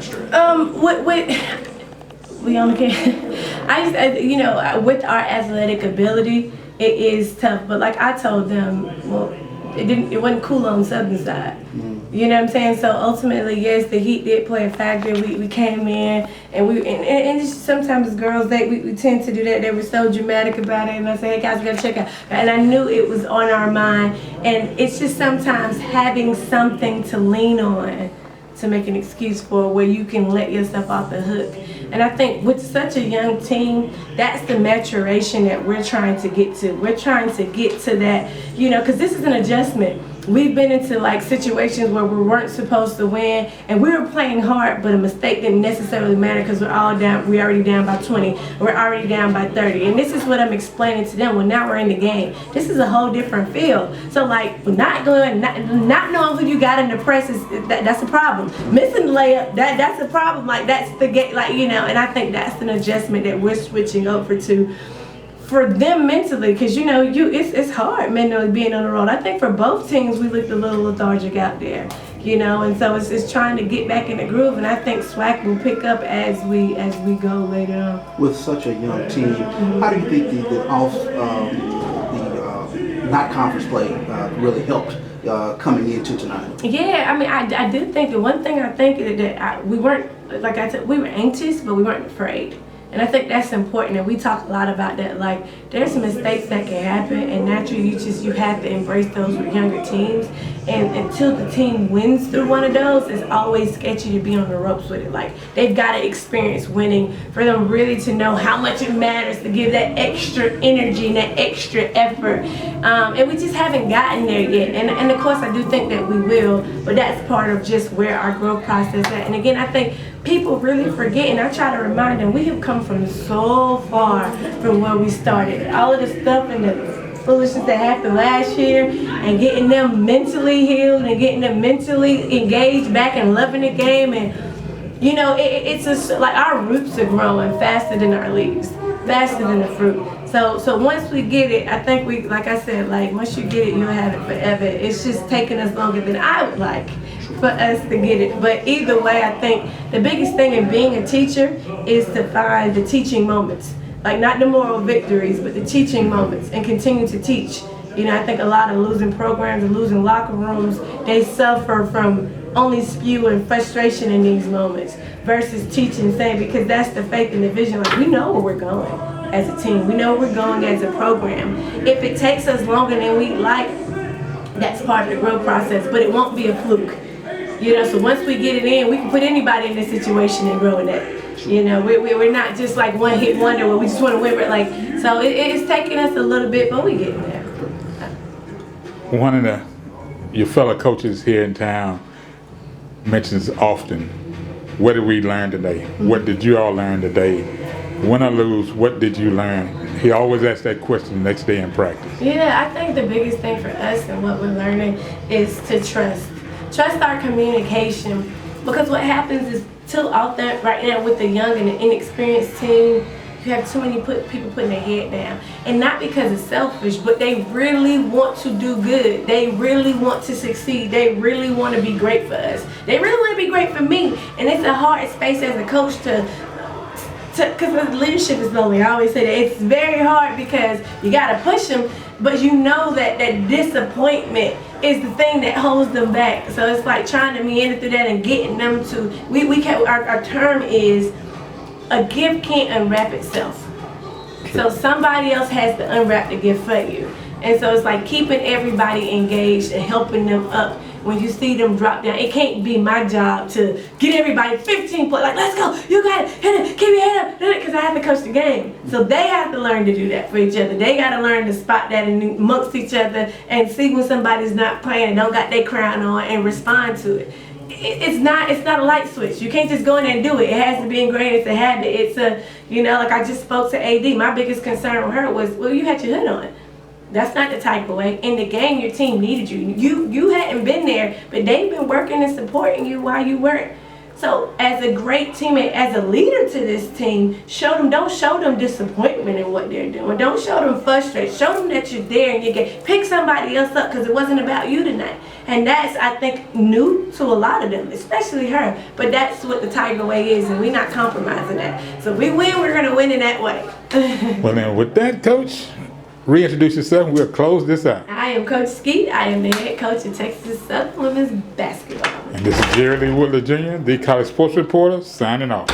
stress? We only can. You know, with our athletic ability, it is tough. But like I told them, well, it wasn't cool on the southern side. You know what I'm saying? So ultimately, yes, the heat did play a factor. We came in and just sometimes as girls we tend to do that. They were so dramatic about it, and I said, hey guys, we gotta check out. And I knew it was on our mind, and it's just sometimes having something to lean on to make an excuse for where you can let yourself off the hook. And I think with such a young team, that's the maturation that we're trying to get to. We're trying to get to that, you know, because this is an adjustment. We've been into like situations where we weren't supposed to win, and we were playing hard, but a mistake didn't necessarily matter because we're already down by 20, we're already down by 30. And this is what I'm explaining to them. Well, now we're in the game. This is a whole different feel. So like, not knowing who you got in the press that's a problem. Missing the layup, that's a problem. Like that's the game, like, you know. And I think that's an adjustment that we're switching over to. For them mentally, because you know, it's hard mentally being on the road. I think for both teams we looked a little lethargic out there, you know, and so it's trying to get back in the groove. And I think SWAC will pick up as we go later on. With such a young team, how do you think the not conference play really helped coming into tonight? Yeah, I mean, I do think the one thing I think that we weren't, like I said, we were anxious, but we weren't afraid. And I think that's important, and we talk a lot about that. Like, there's some mistakes that can happen, and naturally you have to embrace those with younger teams. And until the team wins through one of those, it's always sketchy to be on the ropes with it. Like, they've got to experience winning for them really to know how much it matters to give that extra energy and that extra effort. And we just haven't gotten there yet. And of course, I do think that we will, but that's part of just where our growth process is at. And again, I think people really forget, and I try to remind them, we have come from so far from where we started. All of the stuff and the foolishness that happened last year, and getting them mentally healed and getting them mentally engaged back and loving the game. And you know, it's just like our roots are growing faster than our leaves, faster than the fruit. So once we get it, I think we, like I said, like once you get it, you'll have it forever. It's just taking us longer than I would like for us to get it. But either way, I think the biggest thing in being a teacher is to find the teaching moments. Like not the moral victories, but the teaching moments, and continue to teach. You know, I think a lot of losing programs and losing locker rooms, they suffer from only spewing frustration in these moments versus teaching, saying, because that's the faith and the vision. Like, we know where we're going as a team. We know where we're going as a program. If it takes us longer than we like, that's part of the growth process, but it won't be a fluke. You know, so once we get it in, we can put anybody in this situation and grow in that. You know, we're not just like one hit wonder where we just want to win. Like, so it's taking us a little bit, but we getting there. One of your fellow coaches here in town mentions often, what did we learn today? Mm-hmm. What did you all learn today? Win or lose, what did you learn? He always asks that question the next day in practice. Yeah, I think the biggest thing for us and what we're learning is to trust. Trust our communication, because what happens is, too out there right now with the young and the inexperienced team, you have too many people putting their head down. And not because it's selfish, but they really want to do good. They really want to succeed. They really want to be great for us. They really want to be great for me. And it's a hard space as a coach because leadership is lonely. I always say that. It's very hard because you got to push them, but you know that disappointment is the thing that holds them back. So it's like trying to meander through that and getting them to, our term is, a gift can't unwrap itself. So somebody else has to unwrap the gift for you. And so it's like keeping everybody engaged and helping them up. When you see them drop down, it can't be my job to get everybody 15 points, like, let's go, you got it, hit it, keep your head up, because I have to coach the game. So they have to learn to do that for each other. They got to learn to spot that amongst each other and see when somebody's not playing and don't got their crown on and respond to it. It's not a light switch. You can't just go in there and do it. It has to be ingrained. It's a habit. It's a, you know, like I just spoke to AD. My biggest concern with her was, well, you had your hood on. That's not the type of way. In the game, your team needed you. You hadn't been there, but they've been working and supporting you while you weren't So as a great teammate, as a leader to this team, don't show them disappointment in what they're doing. Don't show them frustration. Show them that you're there and you can pick somebody else up because it wasn't about you tonight. And that's, I think, new to a lot of them, especially her. But that's what the Tiger way is, and we're not compromising that. So we win, we're going to win in that way. Well, then with that, Coach, reintroduce yourself and we'll close this out. I am Coach Skeete. I am the head coach of Texas Southern Women's Basketball. And this is Jerry Lee Woodley Jr., the college sports reporter, signing off.